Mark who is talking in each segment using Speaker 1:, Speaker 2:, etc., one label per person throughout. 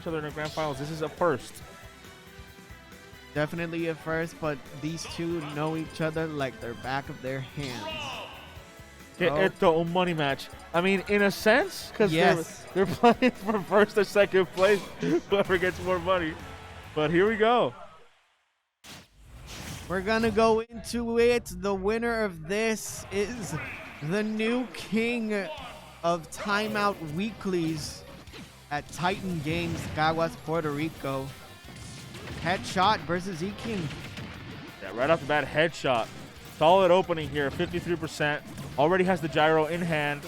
Speaker 1: each other in the grand finals. This is a first.
Speaker 2: Definitely at first, but these two know each other like the back of their hands.
Speaker 1: It's a money match. I mean, in a sense, because
Speaker 2: Yes.
Speaker 1: they're playing for first or second place, whoever gets more money. But here we go.
Speaker 2: We're gonna go into it. The winner of this is the new king of timeout weeklies at Titan Games, Caguas, Puerto Rico. Headshot versus EKING.
Speaker 1: Yeah, right off the bat, headshot. Solid opening here, 53%. Already has the gyro in hand.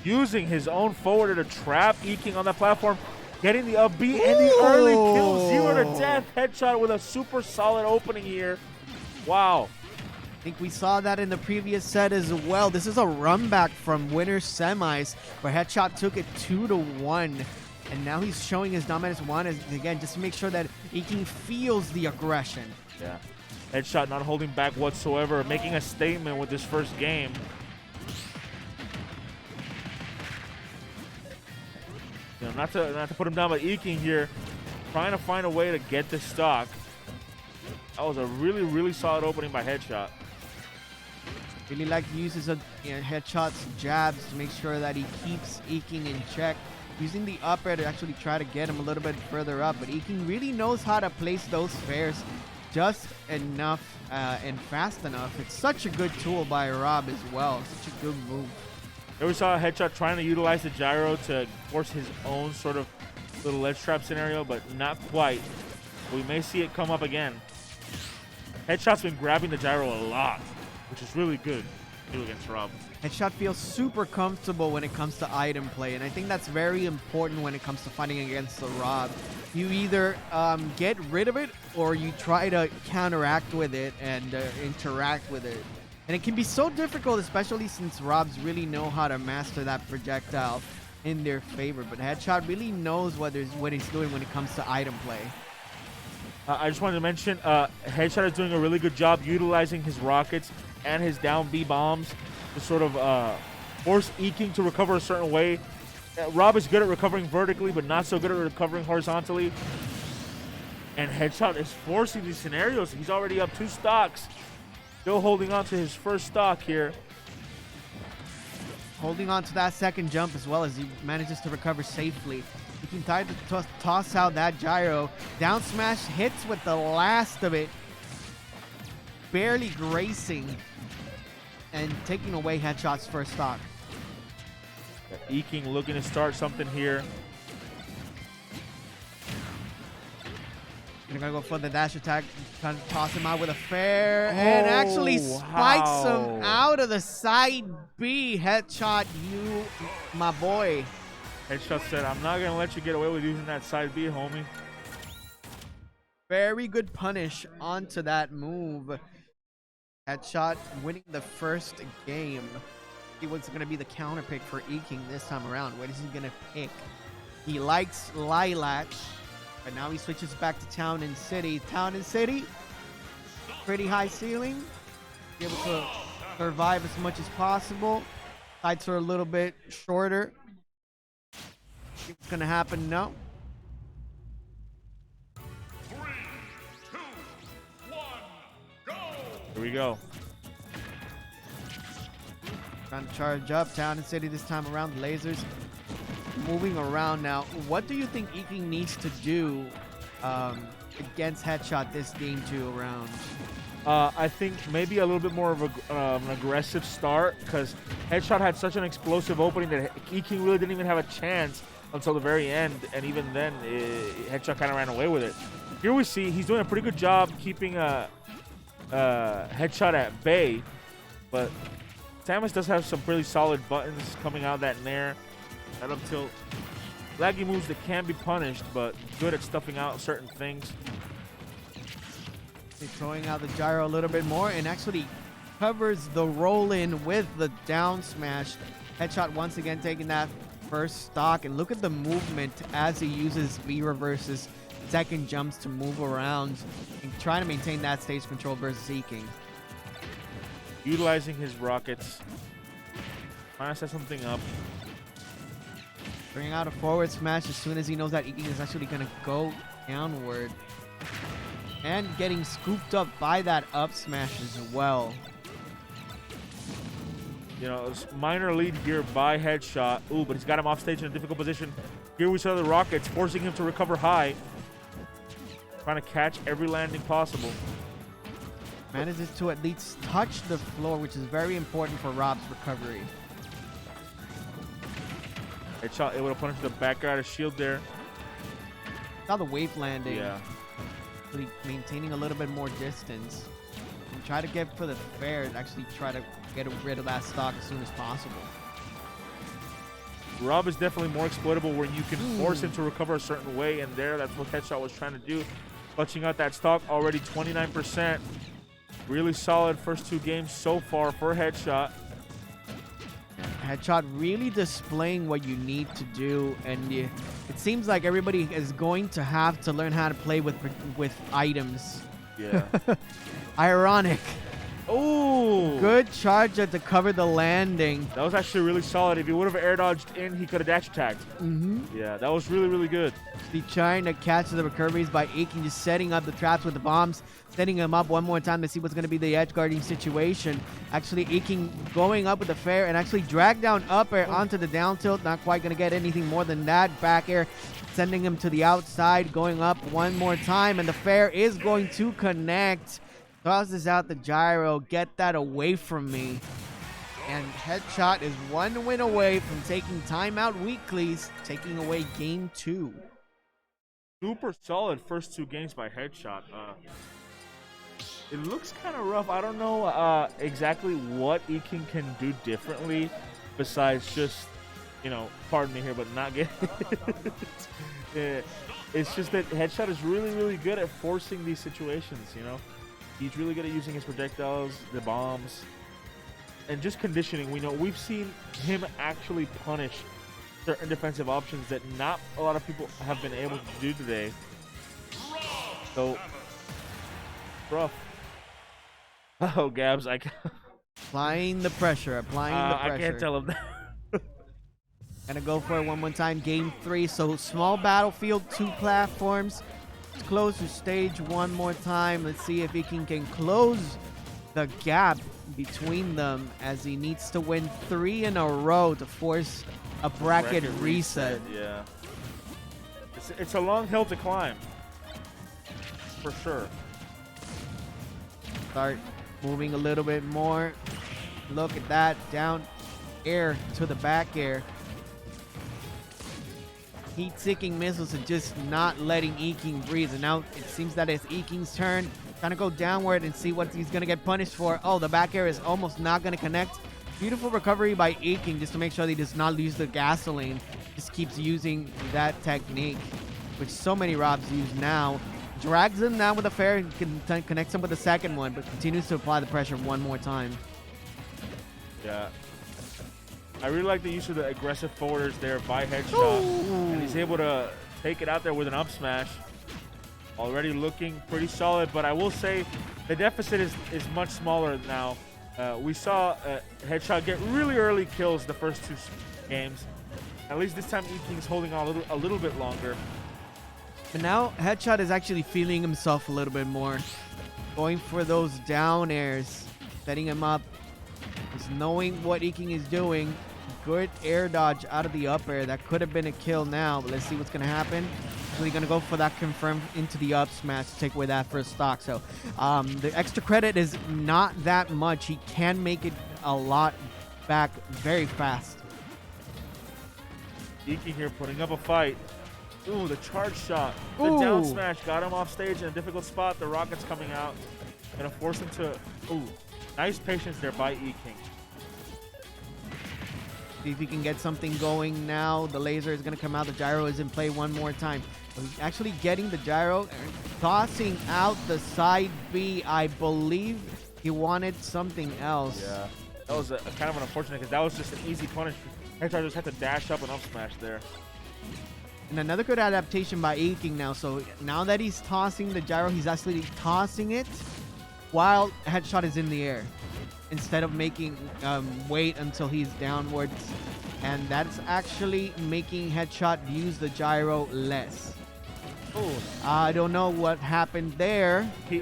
Speaker 1: Using his own forwarder to trap EKING on that platform. Getting the upbeat and the early kill, 0 to death. Headshot with a super solid opening here. Wow.
Speaker 2: I think we saw that in the previous set as well. This is a run back from winner semis where Headshot took it 2-1. And now he's showing his dominance one again, just to make sure that EKING feels the aggression.
Speaker 1: Yeah. Headshot not holding back whatsoever, making a statement with this first game. You know, not to put him down, but EKING here trying to find a way to get this stock. That was a really, really solid opening by Headshot.
Speaker 2: Really like uses of Headshot's jabs to make sure that he keeps EKING in check. Using the up air to actually try to get him a little bit further up, but EKING really knows how to place those fares just enough and fast enough. It's such a good tool by Rob as well. Such a good move.
Speaker 1: There we saw a Headshot trying to utilize the gyro to force his own sort of little ledge trap scenario, but not quite. We may see it come up again. Headshot's been grabbing the gyro a lot, which is really good to do against Rob.
Speaker 2: Headshot feels super comfortable when it comes to item play, and I think that's very important when it comes to fighting against the Rob. You either get rid of it or you try to counteract with it and interact with it. And it can be so difficult, especially since Robs really know how to master that projectile in their favor. But Headshot really knows what he's doing when it comes to item play.
Speaker 1: I just wanted to mention, Headshot is doing a really good job utilizing his rockets and his down B bombs to sort of force EKING to recover a certain way. Rob is good at recovering vertically, but not so good at recovering horizontally. And Headshot is forcing these scenarios. He's already up 2 stocks. Still holding on to his first stock here.
Speaker 2: Holding on to that second jump as well as he manages to recover safely. He can try to toss out that gyro. Down smash hits with the last of it. Barely gracing and taking away Headshot's first stock.
Speaker 1: EKING looking to start something here.
Speaker 2: You're gonna go for the dash attack, trying to toss him out with a fair, and actually spikes him out of the side B. Headshot, you, my boy.
Speaker 1: Headshot said, I'm not gonna let you get away with using that side B, homie.
Speaker 2: Very good punish onto that move. Headshot winning the first game. He was going to be the counter pick for EKING this time around. What is he going to pick? He likes Lilac, but now he switches back to Town and City. Town and City, pretty high ceiling. Be able to survive as much as possible. Heights are a little bit shorter. What's going to happen? No.
Speaker 3: 3, 2, 1, go!
Speaker 1: Here we go.
Speaker 2: Trying to charge up Town and City this time around. The lasers moving around now. What do you think EKING needs to do against Headshot this game 2 round?
Speaker 1: I think maybe a little bit more of an aggressive start, because Headshot had such an explosive opening that EKING really didn't even have a chance until the very end, and even then, Headshot kind of ran away with it. Here we see he's doing a pretty good job keeping Headshot at bay, but Samus does have some pretty solid buttons coming out of that nair. That up tilt. Laggy moves that can be punished, but good at stuffing out certain things.
Speaker 2: He's throwing out the gyro a little bit more and actually covers the roll in with the down smash. Headshot once again taking that first stock, and look at the movement as he uses V reverses, second jumps to move around and trying to maintain that stage control versus EKING.
Speaker 1: Utilizing his rockets. Trying to set something up.
Speaker 2: Bring out a forward smash as soon as he knows that EKING is actually going to go downward. And getting scooped up by that up smash as well.
Speaker 1: You know, it's minor lead here by Headshot. Ooh, but he's got him off stage in a difficult position. Here we saw the Rockets forcing him to recover high. Trying to catch every landing possible.
Speaker 2: Manages to at least touch the floor, which is very important for Rob's recovery.
Speaker 1: Headshot able to punish the back out of shield there.
Speaker 2: Saw the wave landing.
Speaker 1: Yeah.
Speaker 2: Really maintaining a little bit more distance. And try to get for the fair and actually try to get rid of that stock as soon as possible.
Speaker 1: Rob is definitely more exploitable where you can force him to recover a certain way, and there, that's what Headshot was trying to do. Clutching out that stock, already 29%. Really solid first 2 games so far for Headshot.
Speaker 2: Headshot really displaying what you need to do, and it seems like everybody is going to have to learn how to play with items.
Speaker 1: Yeah.
Speaker 2: Ironic.
Speaker 1: Oh,
Speaker 2: Good charge to cover the landing.
Speaker 1: that was actually really solid. If he would have air dodged in, he could have dash attacked. Yeah, that was really, really good.
Speaker 2: Actually trying to catch the recoveries by EKING, just setting up the traps with the bombs, setting him up one more time to see what's going to be the edge guarding situation. Actually, EKING going up with the fair and actually drag down up air onto the down tilt. Not quite going to get anything more than that. Back air sending him to the outside, going up one more time, and the fair is going to connect. Tosses out the gyro. Get that away from me. And Headshot is 1 win away from taking timeout Weeklies, taking away game 2.
Speaker 1: Super solid first 2 games by Headshot. It looks kind of rough. I don't know exactly what EKING can do differently besides just, you know, pardon me here, but not get yeah, it's just that Headshot is really, really good at forcing these situations, you know? He's really good at using his projectiles, the bombs, and just conditioning. We've seen him actually punish certain defensive options that not a lot of people have been able to do today. So, rough. Oh, Gabs,
Speaker 2: Applying the pressure, applying the pressure.
Speaker 1: I can't tell him that.
Speaker 2: Gonna go for it one more time. Game 3. So small battlefield, 2 platforms. Let's close the stage one more time. Let's see if EKING can close the gap between them, as he needs to win 3 in a row to force a bracket reset.
Speaker 1: Yeah. It's a long hill to climb. For sure.
Speaker 2: Start moving a little bit more. Look at that. Down air to the back air. Heat-seeking missiles and just not letting EKING breathe. And now it seems that it's EKING's turn. Trying to go downward and see what he's going to get punished for. Oh, the back air is almost not going to connect. Beautiful recovery by EKING just to make sure that he does not lose the gasoline. Just keeps using that technique, which so many Robs use now. Drags him down with a fair and connects him with the second one, but continues to apply the pressure one more time.
Speaker 1: Yeah. I really like the use of the aggressive forwarders there by Headshot.
Speaker 2: Ooh.
Speaker 1: And he's able to take it out there with an up smash. Already looking pretty solid, but I will say the deficit is much smaller now. We saw Headshot get really early kills the first 2 games. At least this time EKING's holding on a little bit longer.
Speaker 2: But now Headshot is actually feeling himself a little bit more. Going for those down airs. Setting him up. Just knowing what EKING is doing. Good air dodge out of the up air. That could have been a kill now, but let's see what's going to happen. Actually going to go for that confirm into the up smash to take away that first stock. So the extra credit is not that much. He can make it a lot back very fast.
Speaker 1: EKING here putting up a fight. Ooh, the charge shot. The
Speaker 2: Ooh.
Speaker 1: down smash got him off stage in a difficult spot. The Rockets coming out. Gonna force him to... Ooh, nice patience there by EKING.
Speaker 2: See if he can get something going now. The laser is going to come out. The gyro is in play one more time. So he's actually getting the gyro and tossing out the side B. I believe he wanted something else.
Speaker 1: Yeah, that was a kind of an unfortunate because that was just an easy punish. Headshot just had to dash up and up smash there.
Speaker 2: And another good adaptation by EKING now. So now that he's tossing the gyro, he's actually tossing it while Headshot is in the air, instead of making wait until he's downwards and that's actually making Headshot use the gyro less.
Speaker 1: Oh,
Speaker 2: I don't know what happened there.
Speaker 1: I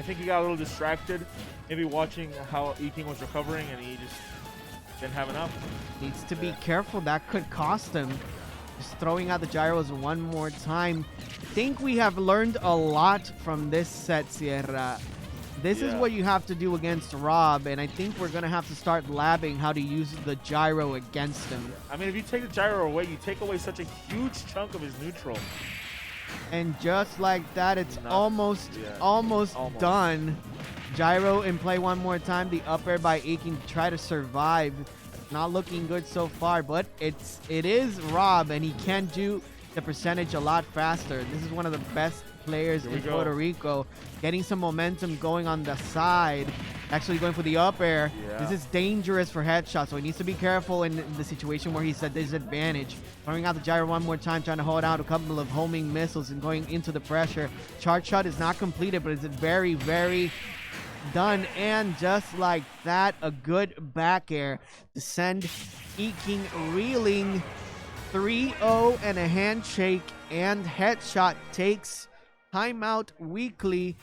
Speaker 1: think he got a little distracted, maybe watching how EKING was recovering, and he just didn't have enough.
Speaker 2: Needs to be careful. That could cost him. Just throwing out the gyros one more time. Think we have learned a lot from this set, Sierra. This is
Speaker 1: Yeah.
Speaker 2: what you have to do against Rob, and I think we're going to have to start labbing how to use the gyro against him.
Speaker 1: I mean, if you take the gyro away, you take away such a huge chunk of his neutral.
Speaker 2: And just like that, it's
Speaker 1: Enough.
Speaker 2: almost
Speaker 1: Yeah.
Speaker 2: almost
Speaker 1: Almost.
Speaker 2: done. Gyro in play one more time. The up air by EKING to try to survive. Not looking good so far, but it is Rob, and he can do the percentage a lot faster. This is one of the best players
Speaker 1: Here we
Speaker 2: in
Speaker 1: go.
Speaker 2: Puerto Rico. Getting some momentum going on the side. Actually going for the up air.
Speaker 1: Yeah.
Speaker 2: This is dangerous for Headshot, so he needs to be careful in the situation where he's at disadvantage. Throwing out the gyro one more time, trying to hold out a couple of homing missiles and going into the pressure. Charge shot is not completed, but it's very, very done. And just like that, a good back air to send EKING reeling. 3-0 and a handshake, and Headshot takes timeout Weekly